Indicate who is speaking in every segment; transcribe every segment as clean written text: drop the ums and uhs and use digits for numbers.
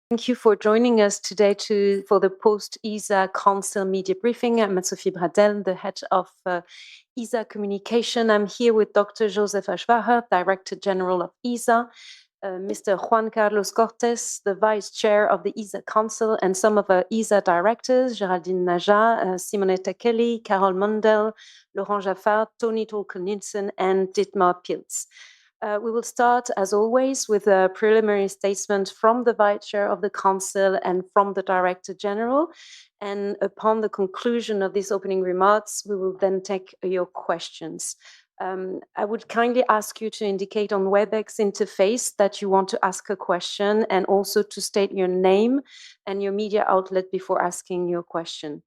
Speaker 1: Thank you for joining us today for the post-ESA Council media briefing. I'm Sophie Bradel, the head of ESA Communication. I'm here with Dr. Josef Aschbacher, Director General of ESA, Mr. Juan Carlos Cortes, the Vice Chair of the ESA Council, and some of our ESA directors, Geraldine Najat, Simonetta Kelly, Carol Mundell, Laurent Jaffard, Tony Tolkien-Nielsen, and Dietmar Pilz. We will start, as always, with a preliminary statement from the Vice Chair of the Council and from the Director General. And upon the conclusion of these opening remarks, we will then take your questions. I would kindly ask you to indicate on WebEx interface that you want to ask a question and also to state your name and your media outlet before asking your question.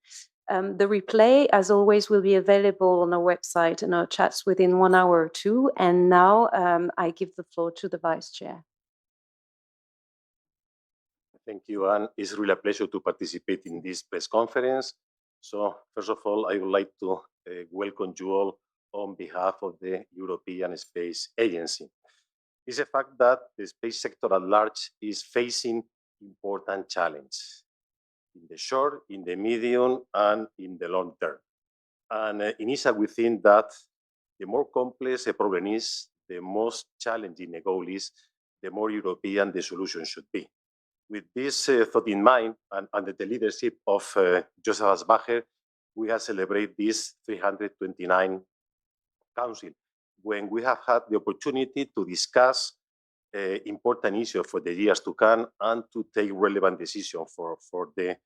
Speaker 1: The replay, as always, will be available on our website and our chats within 1 hour or two. And now I give the floor to the Vice Chair.
Speaker 2: Thank you, Anne. It's really a pleasure to participate in this press conference. So, first of all, I would like to welcome you all on behalf of the European Space Agency. It's a fact that the space sector at large is facing important challenges in the short, in the medium, and in the long term. And in ESA, we think that the more complex a problem is, the most challenging a goal is, the more European the solution should be. With this thought in mind, and under the leadership of Josef Aschbacher, we have celebrated this 329 Council, when we have had the opportunity to discuss important issues for the years to come and to take relevant decisions for the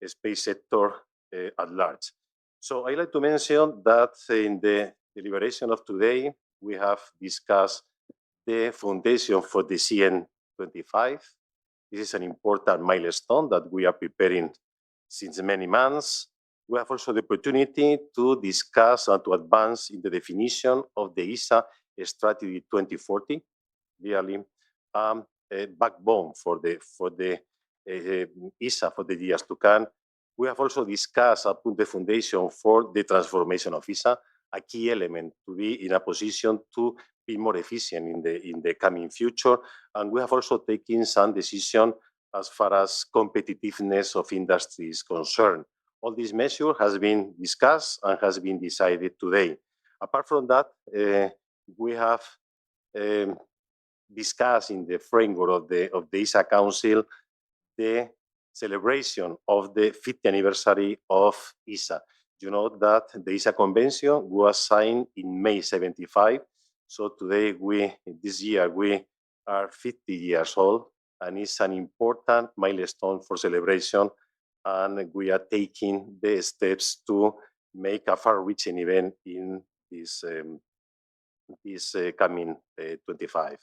Speaker 2: space sector at large. So I'd like to mention that in the deliberation of today, we have discussed the foundation for the CN25. This is an important milestone that we are preparing since many months. We have also the opportunity to discuss and to advance in the definition of the ESA Strategy 2040, really a backbone for the ESA for the years to come. We have also discussed and put the foundation for the transformation of ESA, a key element to be in a position to be more efficient in the coming future. And we have also taken some decision as far as competitiveness of industry is concerned. All this measure has been discussed and has been decided today. Apart from that, we have discussed in the framework of the ESA Council the celebration of the 50th anniversary of ESA. You know that the ESA Convention was signed in May 75. So today, this year, we are 50 years old, and it's an important milestone for celebration. And we are taking the steps to make a far-reaching event in this coming 25.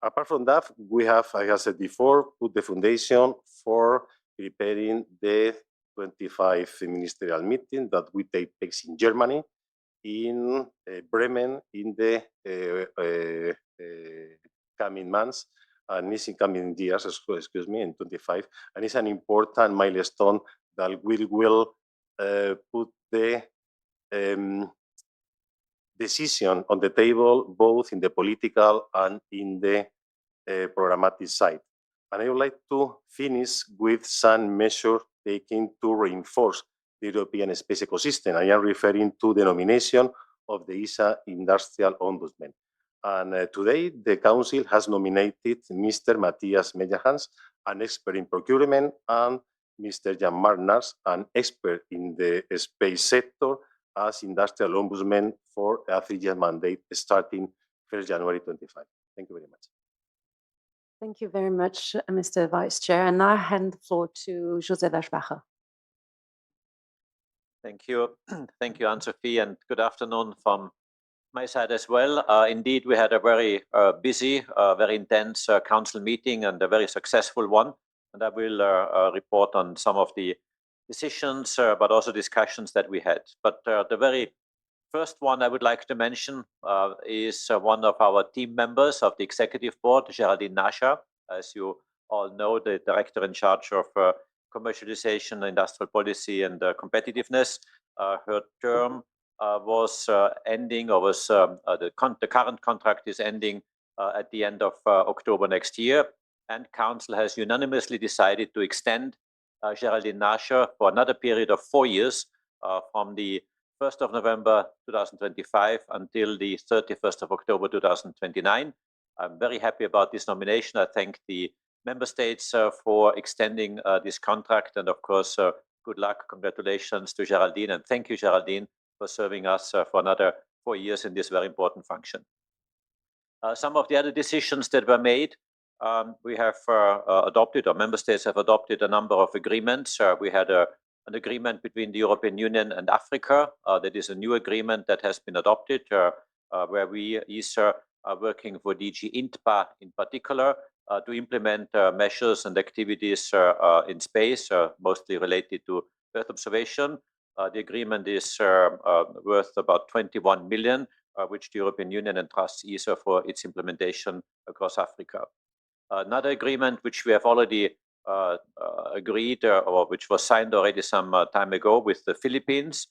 Speaker 2: Apart from that, we have, as I said before, put the foundation for preparing the 25 ministerial meeting that will take place in Germany, in Bremen, in the coming months, and it's in coming years, excuse me, in 25. And it's an important milestone that we will put the decision on the table, both in the political and in the programmatic side. And I would like to finish with some measures taken to reinforce the European space ecosystem. I am referring to the nomination of the ESA Industrial Ombudsman. And today, the Council has nominated Mr. Matthias Meyerhans, an expert in procurement, and Mr. Jan-Marc Nars, an expert in the space sector, as Industrial Ombudsman for a 3-year mandate starting 1st January 25. Thank you very much.
Speaker 1: Thank you very much, Mr. Vice Chair. And now I hand the floor to Josef Aschbacher.
Speaker 3: Thank you. Thank you, Anne-Sophie, and good afternoon from my side as well. Indeed, we had a very busy, very intense council meeting and a very successful one. And I will report on some of the decisions, but also discussions that we had. But the very first one I would like to mention is one of our team members of the executive board, Geraldine Najat. As you all know, the director in charge of commercialization, industrial policy, and competitiveness. Her term was ending, or was the current contract is ending at the end of October next year. and Council has unanimously decided to extend Geraldine Nascher for another period of 4 years from the 1st of November 2025 until the 31st of October 2029. I'm very happy about this nomination. I thank the member states for extending this contract, and of course, good luck, congratulations to Geraldine, and thank you, Geraldine, for serving us for another 4 years in this very important function. Some of the other decisions that were made, we have adopted, or member states have adopted a number of agreements. We had an agreement between the European Union and Africa. That is a new agreement that has been adopted, where we, ESA, are working for DG INTPA in particular to implement measures and activities in space, mostly related to Earth observation. The agreement is worth about 21 million, which the European Union entrusts ESA for its implementation across Africa. Another agreement which we have already agreed, or which was signed already some time ago with the Philippines.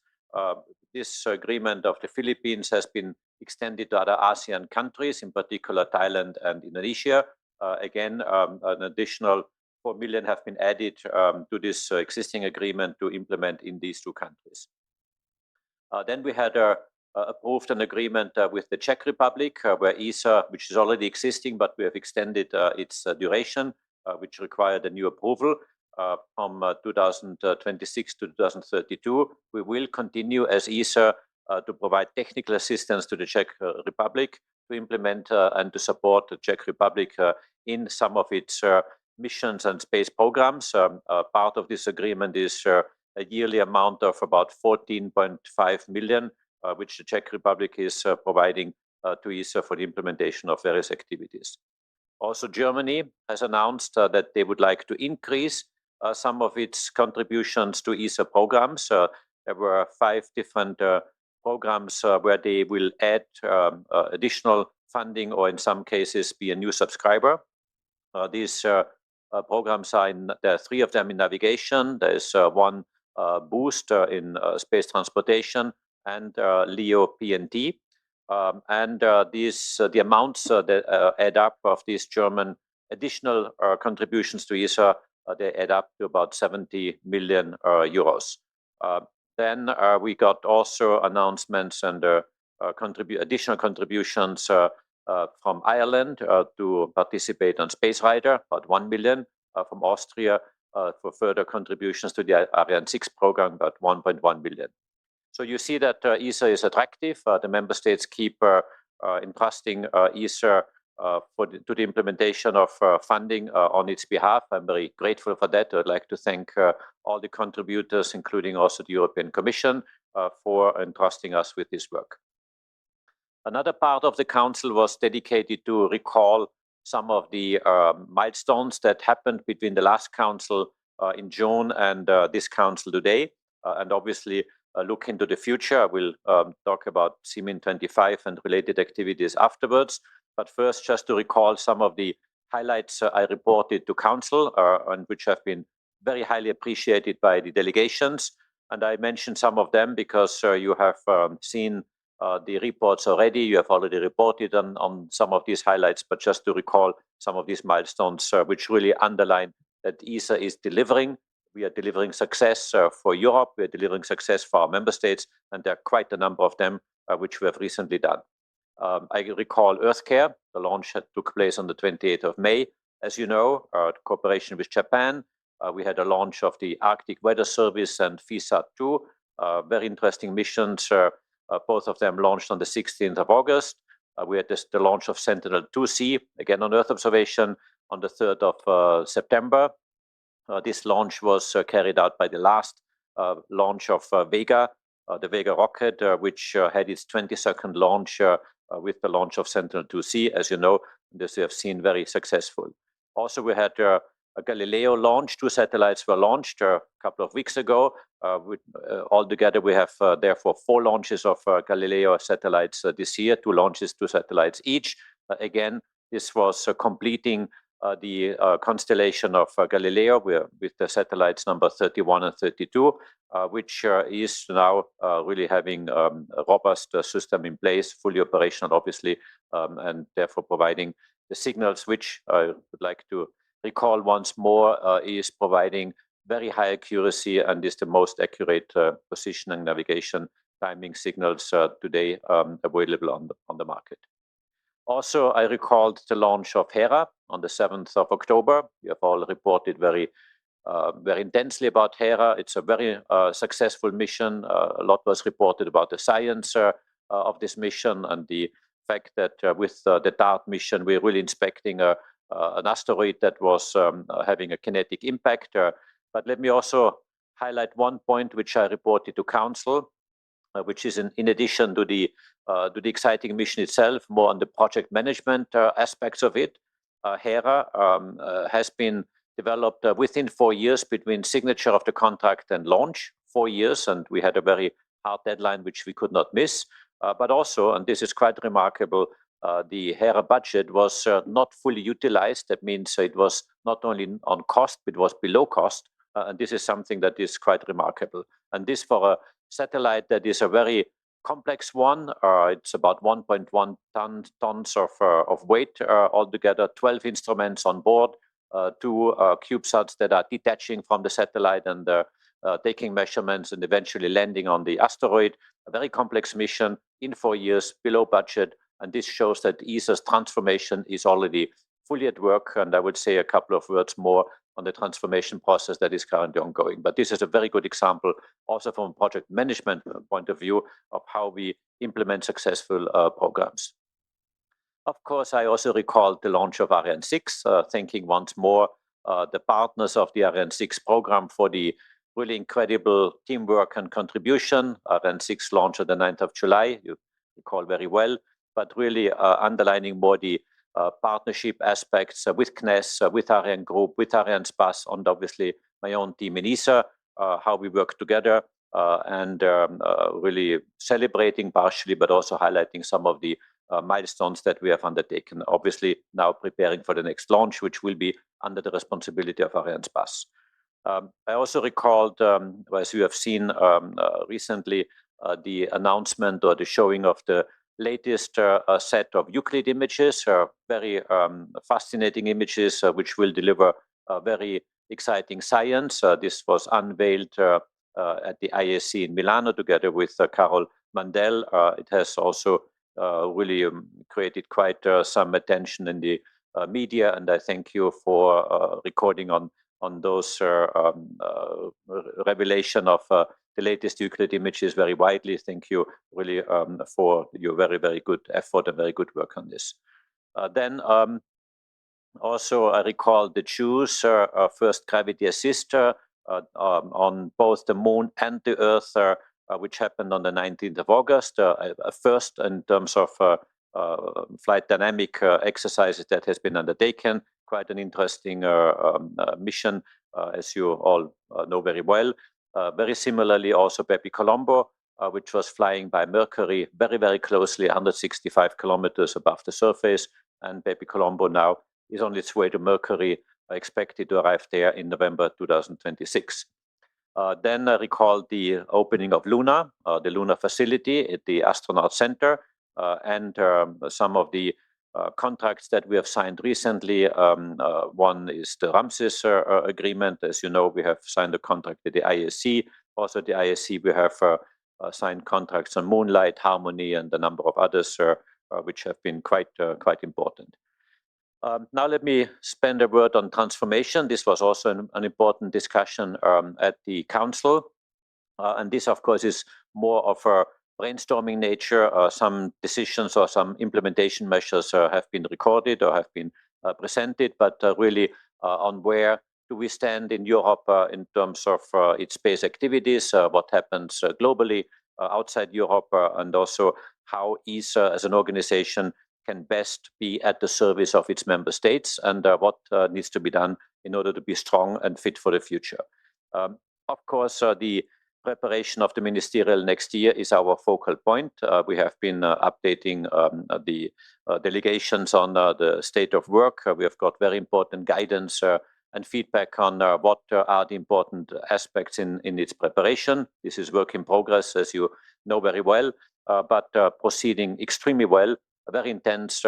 Speaker 3: This agreement of the Philippines has been extended to other ASEAN countries, in particular Thailand and Indonesia. Again, an additional 4 million have been added to this existing agreement to implement in these two countries. Then we had approved an agreement with the Czech Republic, where ESA, which is already existing, but we have extended its duration, which required a new approval from 2026 to 2032. We will continue as ESA to provide technical assistance to the Czech Republic to implement and to support the Czech Republic in some of its missions and space programs. Part of this agreement is a yearly amount of about 14.5 million, which the Czech Republic is providing to ESA for the implementation of various activities. Also, Germany has announced that they would like to increase some of its contributions to ESA programs. There were 5 different programs where they will add additional funding, or in some cases be a new subscriber. These programs are there are 3 of them in navigation. There is one boost in space transportation and LEO PNT. The amounts that add up of these German additional contributions to ESA, they add up to about 70 million euros. Then we got also announcements and additional contributions from Ireland to participate on Space Rider, about 1 million, from Austria for further contributions to the Ariane 6 program, about 1.1 billion. So you see that ESA is attractive. The member states keep entrusting ESA to the implementation of funding on its behalf. I'm very grateful for that. I'd like to thank all the contributors, including also the European Commission, for entrusting us with this work. Another part of the Council was dedicated to recall some of the milestones that happened between the last Council in June and this Council today. And obviously, look into the future. We'll talk about CMIN 25 and related activities afterwards. But first, just to recall some of the highlights I reported to Council, and which have been very highly appreciated by the delegations. And I mentioned some of them because you have seen the reports already. You have already reported on some of these highlights, but just to recall some of these milestones, which really underline that ESA is delivering. We are delivering success for Europe. We are delivering success for our member states, and there are quite a number of them which we have recently done. I recall EarthCare. The launch took place on the 28th of May. As you know, cooperation with Japan. We had a launch of the Arctic Weather Service and FISAT-2. Very interesting missions. Both of them launched on the 16th of August. We had the launch of Sentinel-2C, again on Earth observation, on the 3rd of September. This launch was carried out by the last launch of Vega, the Vega rocket, which had its 22nd launch with the launch of Sentinel-2C. As you know, this we have seen very successful. Also, we had a Galileo launch. 2 satellites were launched a couple of weeks ago. Altogether, we have therefore 4 launches of Galileo satellites this year, 2 launches, 2 satellites each. Again, this was completing the constellation of Galileo with the satellites number 31 and 32, which is now really having a robust system in place, fully operational, obviously, and therefore providing the signals which I would like to recall once more, is providing very high accuracy and is the most accurate position and navigation timing signals today available on the market. Also, I recalled the launch of Hera on the 7th of October. You have all reported very intensely about Hera. It's a very successful mission. A lot was reported about the science of this mission and the fact that with the DART mission, we're really inspecting an asteroid that was having a kinetic impact. But let me also highlight one point which I reported to Council, which is in addition to the exciting mission itself, more on the project management aspects of it. Hera has been developed within 4 years between signature of the contract and launch, 4 years, and we had a very hard deadline which we could not miss. But also, and this is quite remarkable, the Hera budget was not fully utilized. That means it was not only on cost, but it was below cost. And this is something that is quite remarkable. And this for a satellite that is a very complex one. It's about 1.1 tons of weight altogether, 12 instruments on board, 2 CubeSats that are detaching from the satellite and taking measurements and eventually landing on the asteroid. A very complex mission in 4 years, below budget. And this shows that ESA's transformation is already fully at work. And I would say a couple of words more on the transformation process that is currently ongoing. But this is a very good example, also from a project management point of view, of how we implement successful programs. Of course, I also recalled the launch of Ariane 6, thanking once more the partners of the Ariane 6 program for the really incredible teamwork and contribution. Ariane 6 launched on the 9th of July, you recall very well, but really underlining more the partnership aspects with CNES, with Ariane Group, with Arianespace, and obviously my own team in ESA, how we work together and really celebrating partially, but also highlighting some of the milestones that we have undertaken. Obviously, now preparing for the next launch, which will be under the responsibility of Arianespace. I also recalled, as you have seen recently, the announcement or the showing of the latest set of Euclid images, very fascinating images, which will deliver very exciting science. This was unveiled at the IAC in Milano together with Carol Mandel. It has also really created quite some attention in the media, and I thank you for recording on those revelation of the latest Euclid images very widely. Thank you really for your very, very good effort and very good work on this. Then also I recall the JUICE first gravity assist on both the moon and the Earth, which happened on the 19th of August. First in terms of flight dynamic exercises that has been undertaken. Quite an interesting mission, as you all know very well. Very similarly, also Bepi Colombo, which was flying by Mercury very, very closely, 165 kilometers above the surface. And Bepi Colombo now is on its way to Mercury, expected to arrive there in November 2026. Then I recall the opening of Luna, the Luna facility at the Astronaut Center, and some of the contracts that we have signed recently. One is the Ramses agreement. As you know, we have signed a contract with the IAC. Also, at the IAC, we have signed contracts on Moonlight, Harmony, and a number of others, which have been quite important. Now let me spend a word on transformation. This was also an important discussion at the Council. And this, of course, is more of a brainstorming nature. Some decisions or some implementation measures have been recorded or have been presented, but really on where do we stand in Europe in terms of its space activities, what happens globally outside Europe, and also how ESA as an organization can best be at the service of its member states, and what needs to be done in order to be strong and fit for the future. Of course, the preparation of the ministerial next year is our focal point. We have been updating the delegations on the state of work. We have got very important guidance and feedback on what are the important aspects in its preparation. This is work in progress, as you know very well, but proceeding extremely well. A very intense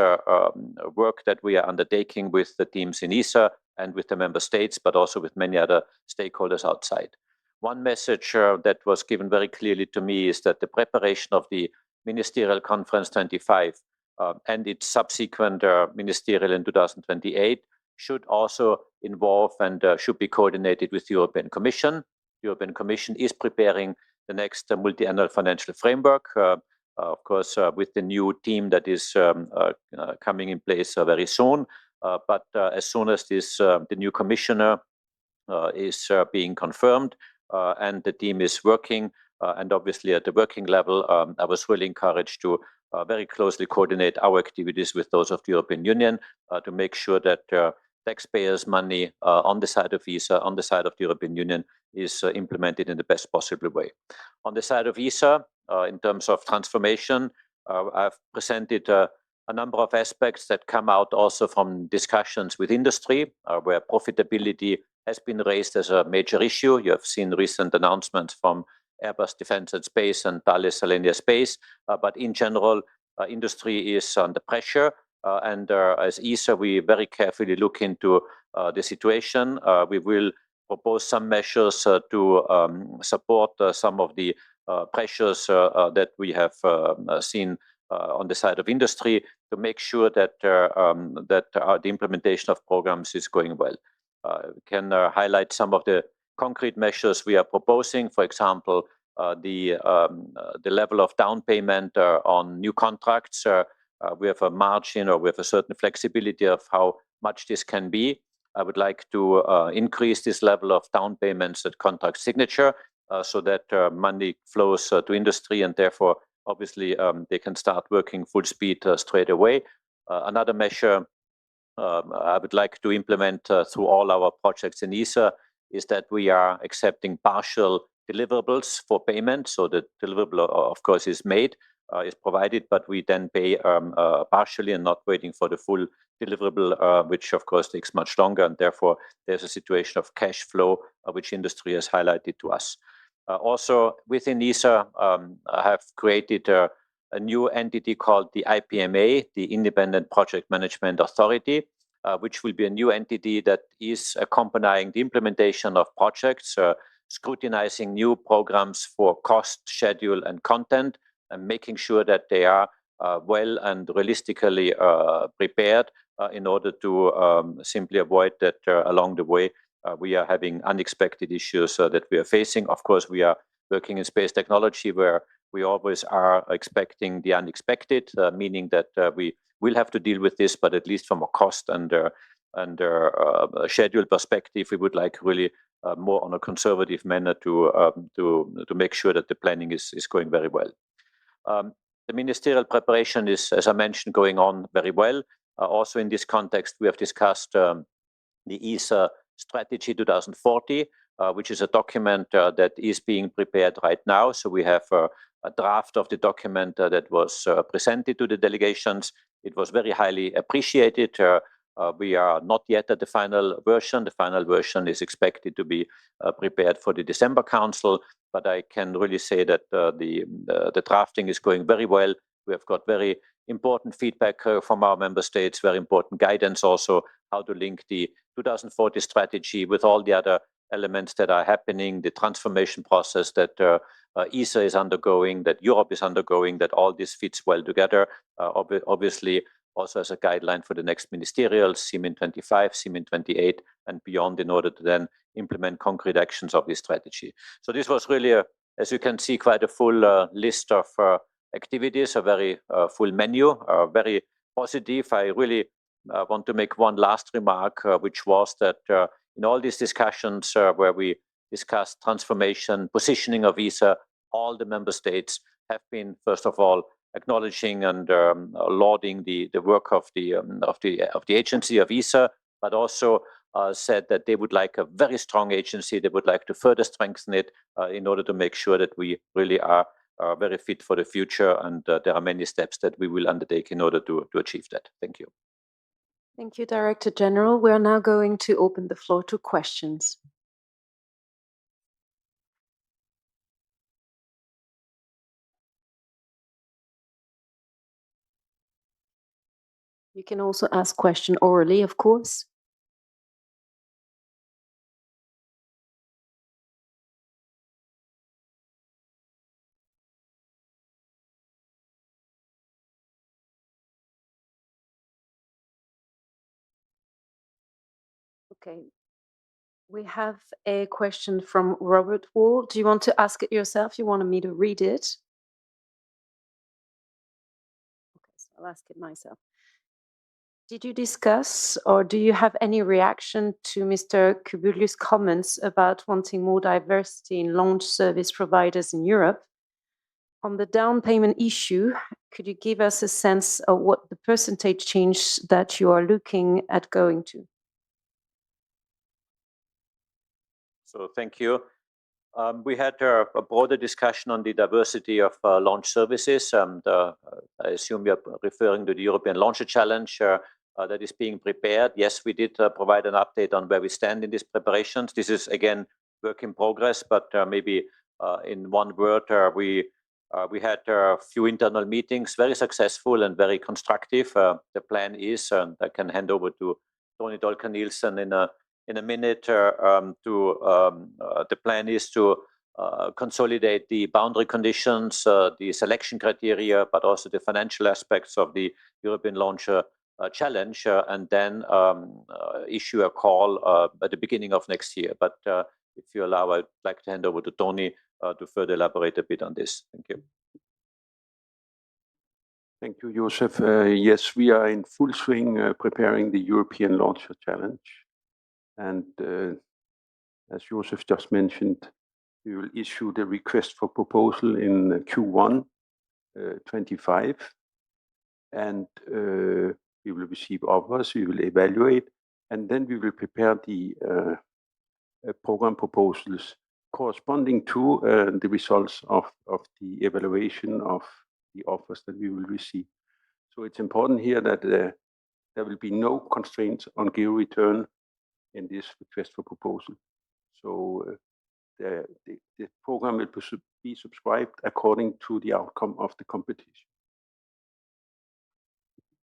Speaker 3: work that we are undertaking with the teams in ESA, and with the member states, but also with many other stakeholders outside. One message that was given very clearly to me is that the preparation of the Ministerial Conference 25 and its subsequent ministerial in 2028 should also involve and should be coordinated with the European Commission. The European Commission is preparing the next multi-annual financial framework, of course, with the new team that is coming in place very soon. But as soon as the new commissioner is being confirmed and the team is working, and obviously at the working level, I was really encouraged to very closely coordinate our activities with those of the European Union to make sure that taxpayers' money on the side of ESA, on the side of the European Union, is implemented in the best possible way. On the side of ESA, in terms of transformation, I've presented a number of aspects that come out also from discussions with industry, where profitability has been raised as a major issue. You have seen recent announcements from Airbus Defence and Space and Thales Alenia Space, but in general, industry is under pressure. And as ESA, we very carefully look into the situation. We will propose some measures to support some of the pressures that we have seen on the side of industry to make sure that the implementation of programs is going well. We can highlight some of the concrete measures we are proposing. For example, the level of down payment on new contracts. We have a margin, or we have a certain flexibility of how much this can be. I would like to increase this level of down payments at contract signature so that money flows to industry, and therefore, obviously, they can start working full speed straight away. Another measure I would like to implement through all our projects in ESA is that we are accepting partial deliverables for payment. So the deliverable, of course, is made, is provided, but we then pay partially and not waiting for the full deliverable, which of course takes much longer. And therefore, there's a situation of cash flow, which industry has highlighted to us. Also, within ESA, I have created a new entity called the IPMA, the Independent Project Management Authority, which will be a new entity that is accompanying the implementation of projects, scrutinizing new programs for cost, schedule, and content, and making sure that they are well and realistically prepared in order to simply avoid that along the way we are having unexpected issues that we are facing. Of course, we are working in space technology where we always are expecting the unexpected, meaning that we will have to deal with this, but at least from a cost and schedule perspective, we would like really more on a conservative manner to make sure that the planning is going very well. The ministerial preparation is, as I mentioned, going on very well. Also in this context, we have discussed the ESA Strategy 2040, which is a document that is being prepared right now. So we have a draft of the document that was presented to the delegations. It was very highly appreciated. We are not yet at the final version. The final version is expected to be prepared for the December Council, but I can really say that the drafting is going very well. We have got very important feedback from our member states, very important guidance also, how to link the 2040 strategy with all the other elements that are happening, the transformation process that ESA is undergoing, that Europe is undergoing, that all this fits well together. Obviously, also as a guideline for the next ministerial, CIMIN 25, CIMIN 28, and beyond, in order to then implement concrete actions of this strategy. So this was really, as you can see, quite a full list of activities, a very full menu, very positive. I really want to make one last remark, which was that in all these discussions where we discussed transformation, positioning of ESA, all the member states have been, first of all, acknowledging and lauding the work of the agency of ESA, but also said that they would like a very strong agency. They would like to further strengthen it in order to make sure that we really are very fit for the future. And there are many steps that we will undertake in order to achieve that. Thank you.
Speaker 1: Thank you, Director General. We are now going to open the floor to questions. You can also ask question orally, of course. Okay. We have a question from Robert Wall. Do you want to ask it yourself? You wanted me to read it? Okay, so I'll ask it myself. Did you discuss or do you have any reaction to Mr. Kubulius' comments about wanting more diversity in launch service providers in Europe? On the down payment issue, could you give us a sense of what the percentage change that you are looking at going to?
Speaker 3: So thank you. We had a broader discussion on the diversity of launch services, and I assume you're referring to the European Launcher Challenge that is being prepared. Yes, we did provide an update on where we stand in these preparations. This is, again, work in progress, but maybe in one word, we had a few internal meetings, very successful and very constructive. The plan is, and I can hand over to Tony Dolka-Nielsen in a minute. The plan is to consolidate the boundary conditions, the selection criteria, but also the financial aspects of the European Launcher Challenge, and then issue a call at the beginning of next year. But if you allow, I'd like to hand over to Tony to further elaborate a bit on this. Thank you.
Speaker 4: Thank you, Josef. Yes, we are in full swing preparing the European Launcher Challenge. And as Josef just mentioned, we will issue the request for proposal in Q1 25. And we will receive offers, we will evaluate, and then we will prepare the program proposals corresponding to the results of the evaluation of the offers that we will receive. So it's important here that there will be no constraints on geo return in this request for proposal. So the program will be subscribed according to the outcome of the competition.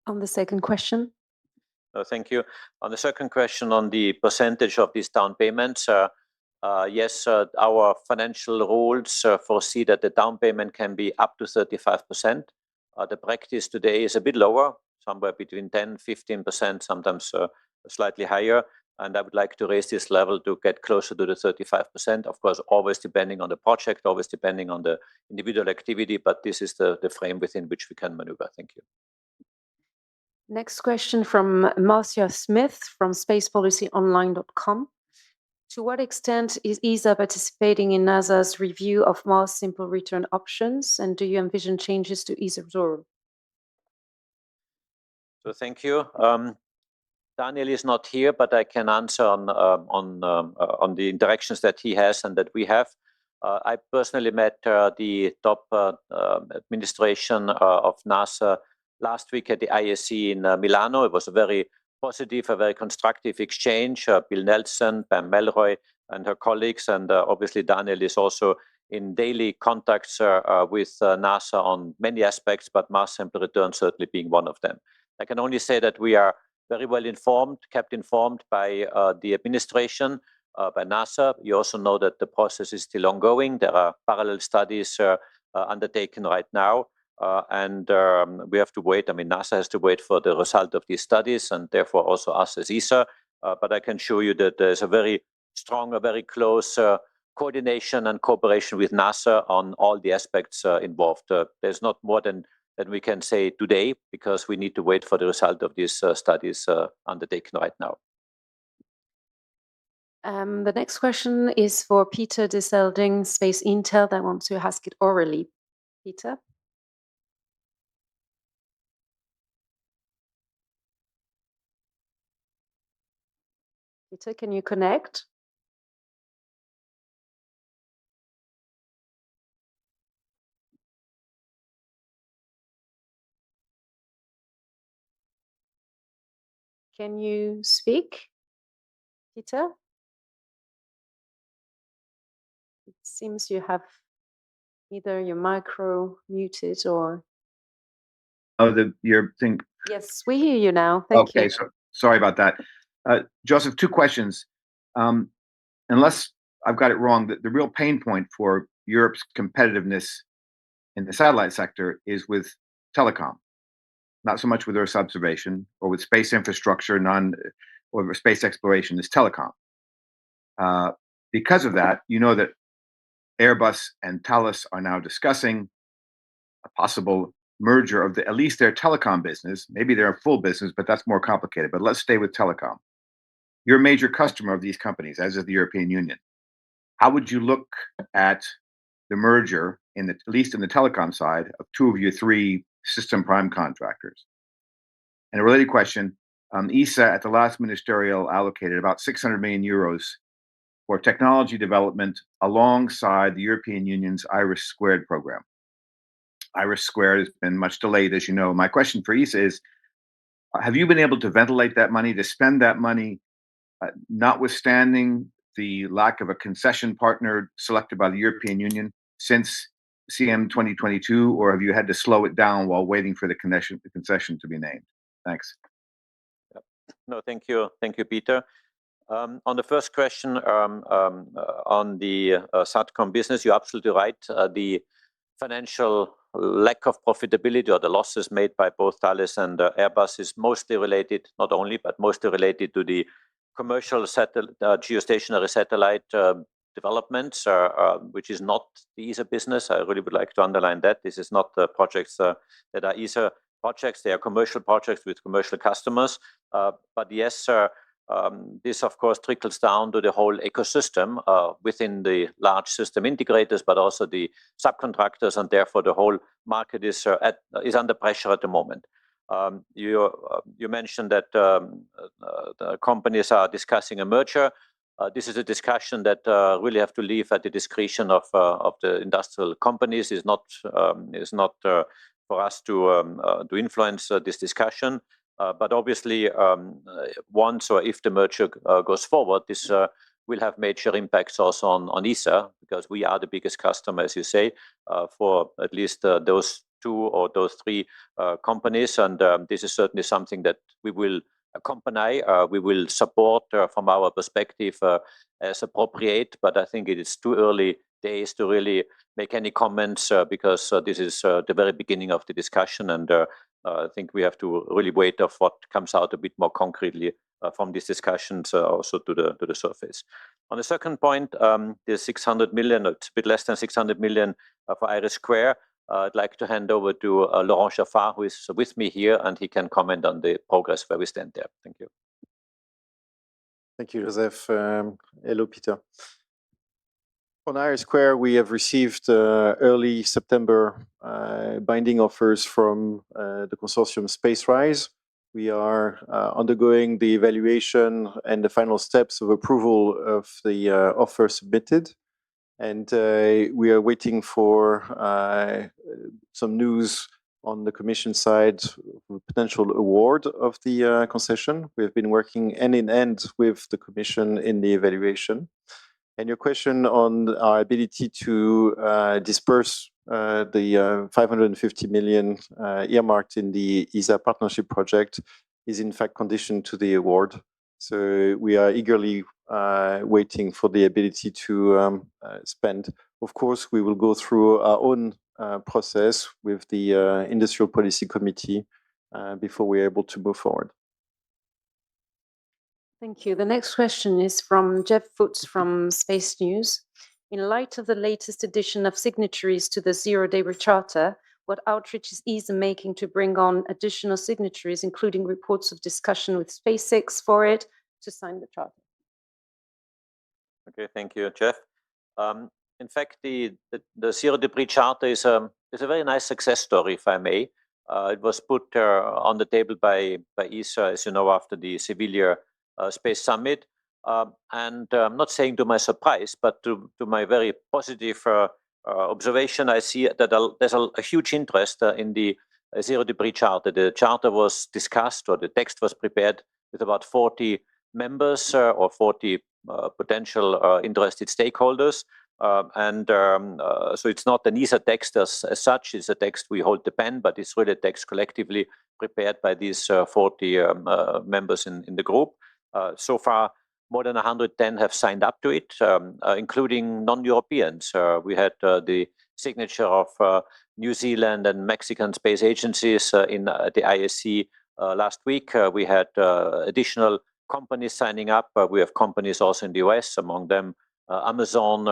Speaker 1: On the second question.
Speaker 3: Thank you. On the second question on the percentage of these down payments, yes, our financial rules foresee that the down payment can be up to 35%. The practice today is a bit lower, somewhere between 10-15%, sometimes slightly higher. And I would like to raise this level to get closer to the 35%. Of course, always depending on the project, always depending on the individual activity, but this is the frame within which we can maneuver. Thank you.
Speaker 1: Next question from Marcia Smith from spacepolicyonline.com. To what extent is ESA participating in NASA's review of Mars simple return options, and do you envision changes to ESA's role?
Speaker 3: So thank you. Daniel is not here, but I can answer on the interactions that he has and that we have. I personally met the top administration of NASA last week at the ISC in Milano. It was a very positive, a very constructive exchange. Bill Nelson, Pam Melroy, and her colleagues, and obviously Daniel is also in daily contacts with NASA on many aspects, but Mars simple return certainly being one of them. I can only say that we are very well informed, kept informed by the administration, by NASA. You also know that the process is still ongoing. There are parallel studies undertaken right now. And we have to wait. I mean, NASA has to wait for the result of these studies, and therefore also us as ESA. But I can show you that there's a very strong, a very close coordination and cooperation with NASA on all the aspects involved. There's not more than we can say today, because we need to wait for the result of these studies undertaken right now.
Speaker 1: The next question is for Peter Deselding, Space Intel. I want to ask it orally. Peter? Peter, can you connect? Can you speak, Peter? It seems you have either your micro muted or...
Speaker 5: Oh, your thing.
Speaker 1: Yes, we hear you now. Thank you.
Speaker 5: Okay, so sorry about that. Joseph, two questions. Unless I've got it wrong, the real pain point for Europe's competitiveness in the satellite sector is with telecom, not so much with Earth observation or with space infrastructure, or space exploration is telecom. Because of that, you know that Airbus and Thales are now discussing a possible merger of at least their telecom business. Maybe they're a full business, but that's more complicated. But let's stay with telecom. You're a major customer of these companies, as is the European Union. How would you look at the merger, at least in the telecom side, of two of your three system prime contractors? And a related question, ESA at the last ministerial allocated about 600 million euros for technology development alongside the European Union's IRIS² program. IRIS² has been much delayed, as you know. My question for ESA is, have you been able to ventilate that money, to spend that money, notwithstanding the lack of a concession partner selected by the European Union since CM 2022, or have you had to slow it down while waiting for the concession to be named? Thanks.
Speaker 3: No, thank you, Peter. On the first question, on the SATCOM business, you're absolutely right. The financial lack of profitability or the losses made by both Thales and Airbus is mostly related, not only, but mostly related to the commercial geostationary satellite developments, which is not the ESA business. I really would like to underline that. This is not the projects that are ESA projects. They are commercial projects with commercial customers. But yes, this of course trickles down to the whole ecosystem within the large system integrators, but also the subcontractors, and therefore the whole market is under pressure at the moment. You mentioned that the companies are discussing a merger. This is a discussion that really have to leave at the discretion of the industrial companies. Is not for us to influence this discussion. But obviously, once or if the merger goes forward, this will have major impacts also on ESA, because we are the biggest customer, as you say, for at least those two or those three companies. And this is certainly something that we will accompany, we will support from our perspective as appropriate. But I think it is too early days to really make any comments because this is the very beginning of the discussion, and I think we have to really wait of what comes out a bit more concretely from these discussions also to the surface. On the second point, the 600 million, it's a bit less than 600 million for IRIS². I'd like to hand over to Laurent Jaffard, who is with me here, and he can comment on the progress where we stand there. Thank you.
Speaker 6: Thank you, Josef. Hello, Peter. On IRIS², we have received early September binding offers from the consortium SpaceRISE. We are undergoing the evaluation and the final steps of approval of the offer submitted. And we are waiting for some news on the Commission side, potential award of the concession. We have been working hand in hand with the Commission in the evaluation. And your question on our ability to disperse the 550 million earmarked in the ESA partnership project is in fact conditioned to the award. So we are eagerly waiting for the ability to spend. Of course, we will go through our own process with the Industrial Policy Committee before we're able to move forward.
Speaker 1: Thank you. The next question is from Jeff Foots from Space News. In light of the latest edition of signatories to the Zero-Day Charter, what outreach is ESA making to bring on additional signatories, including reports of discussion with SpaceX for it to sign the charter?
Speaker 3: Okay, thank you, Jeff. In fact, the Zero-Day Charter is a very nice success story, if I may. It was put on the table by ESA, as you know, after the Sevilla Space Summit. And I'm not saying to my surprise, but to my very positive observation, I see that there's a huge interest in the Zero-Day Charter. The charter was discussed, or the text was prepared with about 40 members or 40 potential interested stakeholders. So it's not an ESA text as such. It's a text we hold the pen, but it's really a text collectively prepared by these 40 members in the group. So far, more than 110 have signed up to it, including non-Europeans. We had the signature of New Zealand and Mexican space agencies in the ISC last week. We had additional companies signing up. We have companies also in the US, among them Amazon,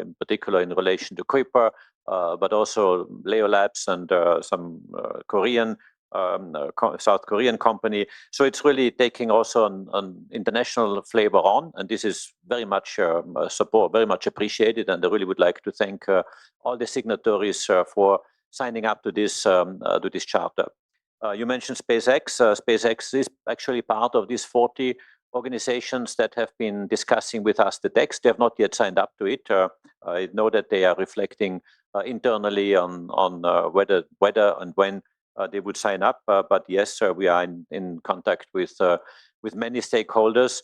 Speaker 3: in particular in relation to Kuiper, but also Leo Labs and some South Korean company. So it's really taking also an international flavor on, and this is very much support, very much appreciated. And I really would like to thank all the signatories for signing up to this charter. You mentioned SpaceX. SpaceX is actually part of these 40 organizations that have been discussing with us the text. They have not yet signed up to it. I know that they are reflecting internally on whether and when they would sign up. But yes, we are in contact with many stakeholders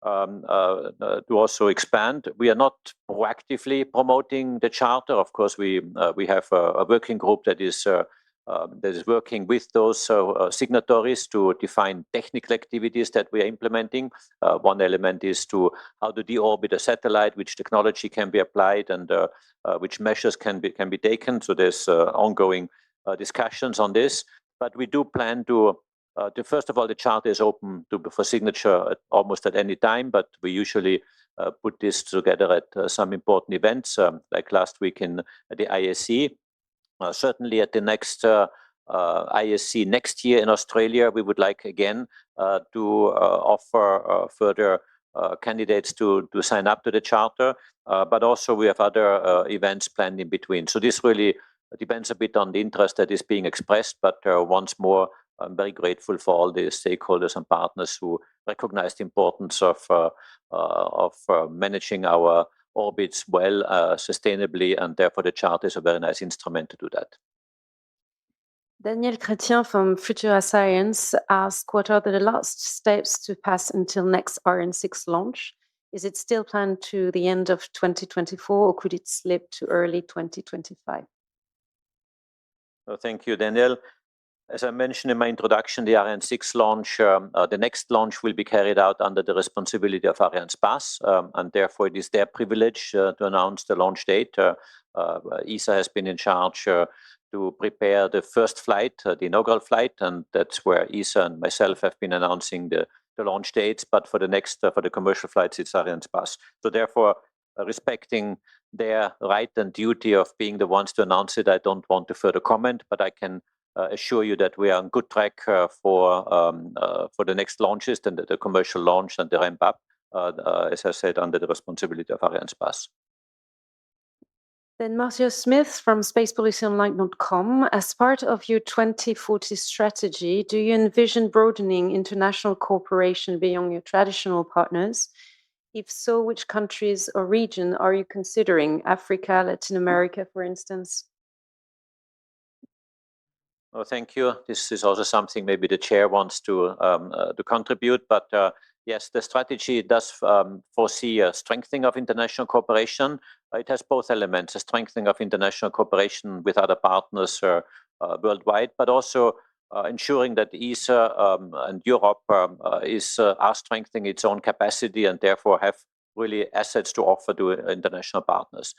Speaker 3: to also expand. We are not proactively promoting the charter. Of course, we have a working group that is working with those signatories to define technical activities that we are implementing. One element is to how to deorbit a satellite, which technology can be applied, and which measures can be taken. So there's ongoing discussions on this. But we do plan to first of all, the charter is open for signature almost at any time, but we usually put this together at some important events, like last week at the ISC. Certainly at the next ISC next year in Australia, we would like again to offer further candidates to sign up to the charter, but also we have other events planned in between. So this really depends a bit on the interest that is being expressed, but once more, I'm very grateful for all the stakeholders and partners who recognize the importance of managing our orbits well, sustainably, and therefore the charter is a very nice instrument to do that.
Speaker 1: Daniel Chrétien from Futura Science asked, what are the last steps to pass until next Ariane 6 launch? Is it still planned to the end of 2024, or could it slip to early 2025?
Speaker 3: Thank you, Daniel. As I mentioned in my introduction, the Ariane 6 launch, the next launch will be carried out under the responsibility of Arianespace, and therefore it is their privilege to announce the launch date. ESA has been in charge to prepare the first flight, the inaugural flight, and that's where ESA and myself have been announcing the launch dates. But for the commercial flights, it's Arianespace. So therefore, respecting their right and duty of being the ones to announce it, I don't want to further comment, but I can assure you that we are on good track for the next launches, and the commercial launch and the ramp up, as I said, under the responsibility of Arianespace.
Speaker 1: Then Marcia Smith from spacepolicyonline.com. As part of your 2040 strategy, do you envision broadening international cooperation beyond your traditional partners? If so, which countries or region are you considering? Africa, Latin America, for instance?
Speaker 3: Oh, thank you. This is also something maybe the chair wants to contribute, but yes, the strategy does foresee a strengthening of international cooperation. It has both elements: a strengthening of international cooperation with other partners worldwide, but also ensuring that ESA and Europe are strengthening its own capacity and therefore have really assets to offer to international partners.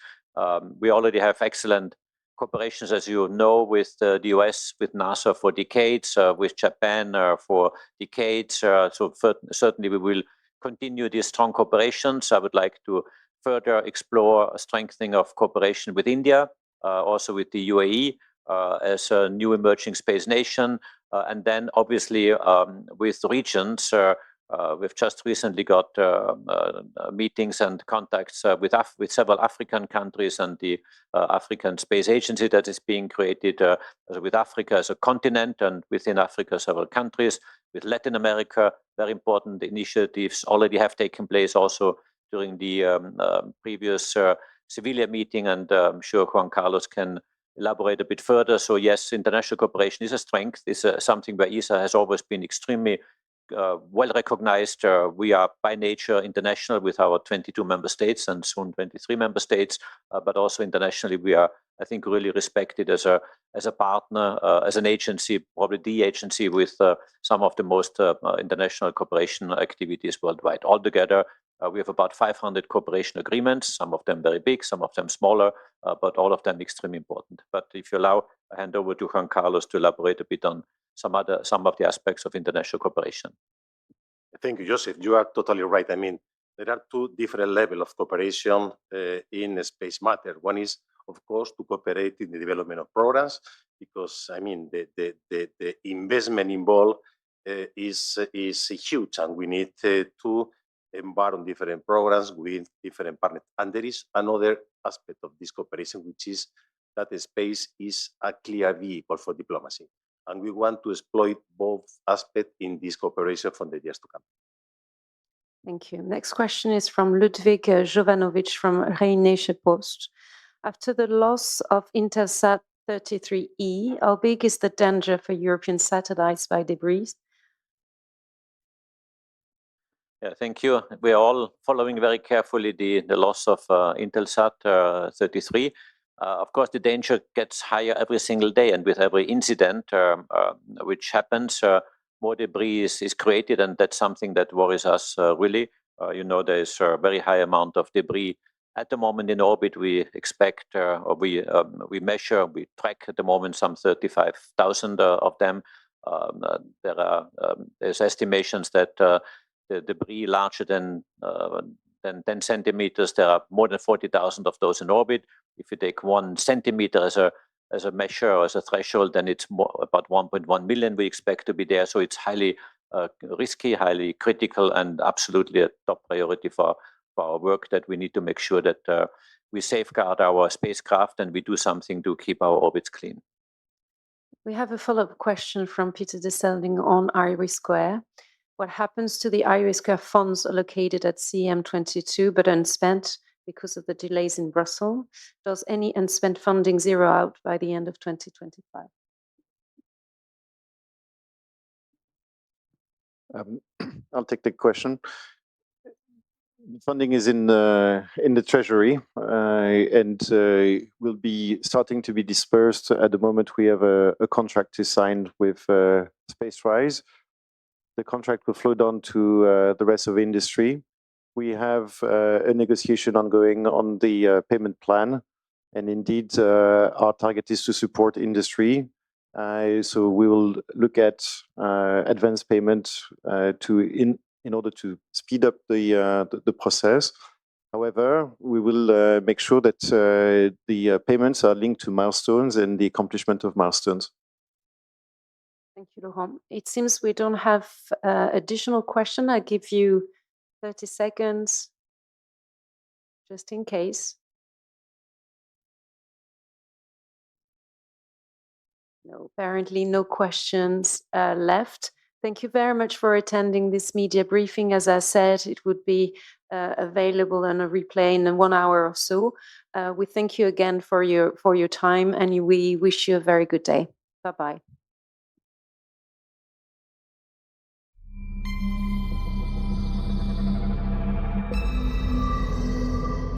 Speaker 3: We already have excellent cooperations, as you know, with the US, with NASA for decades, with Japan for decades. So certainly we will continue these strong cooperations. I would like to further explore a strengthening of cooperation with India, also with the UAE as a new emerging space nation. And then obviously with regions, we've just recently got meetings and contacts with several African countries and the African Space Agency that is being created with Africa as a continent, and within Africa several countries. With Latin America, very important initiatives already have taken place also during the previous Sevilla meeting, and I'm sure Juan Carlos can elaborate a bit further. So yes, international cooperation is a strength. It's something where ESA has always been extremely well recognized. We are by nature international with our 22 member states and soon 23 member states, but also internationally we are, I think, really respected as a partner, as an agency, probably the agency with some of the most international cooperation activities worldwide. Altogether, we have about 500 cooperation agreements, some of them very big, some of them smaller, but all of them extremely important. But if you allow, I hand over to Juan Carlos to elaborate a bit on some of the aspects of international cooperation.
Speaker 2: Thank you, Joseph. You are totally right. I mean, there are two different levels of cooperation in space matter. One is, of course, to cooperate in the development of programs, because I mean, the investment involved is huge, and we need to embark on different programs with different partners. And there is another aspect of this cooperation, which is that the space is a clear vehicle for diplomacy. And we want to exploit both aspects in this cooperation for the years to come.
Speaker 1: Thank you. Next question is from Ludwig Jovanovic from Rheinische Post. After the loss of Intelsat 33E, how big is the danger for European satellites by debris?
Speaker 3: Yeah, thank you. We are all following very carefully the loss of Intelsat 33. Of course, the danger gets higher every single day, and with every incident which happens, more debris is created, and that's something that worries us really. There is a very high amount of debris at the moment in orbit. We expect, or we measure, we track at the moment some 35,000 of them. There's estimations that the debris larger than 10 centimeters, there are more than 40,000 of those in orbit. If you take 1 centimeter as a measure or as a threshold, then it's about 1.1 million we expect to be there. So it's highly risky, highly critical, and absolutely a top priority for our work, that we need to make sure that we safeguard our spacecraft and we do something to keep our orbits clean.
Speaker 1: We have a follow-up question from Peter de Selding on IRIS². What happens to the IRIS² funds allocated at CM22 but unspent because of the delays in Brussels? Does any unspent funding zero out by the end of 2025?
Speaker 6: I'll take the question. Funding is in the treasury and will be starting to be dispersed. At the moment, we have a contract to sign with SpaceRise. The contract will flow down to the rest of industry. We have a negotiation ongoing on the payment plan, and indeed our target is to support industry. So we will look at advance payment in order to speed up the process. However, we will make sure that the payments are linked to milestones and the accomplishment of milestones.
Speaker 1: Thank you, Laurent. It seems we don't have additional question. I give you 30 seconds just in case. No, apparently no questions left. Thank you very much for attending this media briefing. As I said, it would be available on a replay in 1 hour or so. We thank you again for your time, and we wish you a very good day. Bye-bye.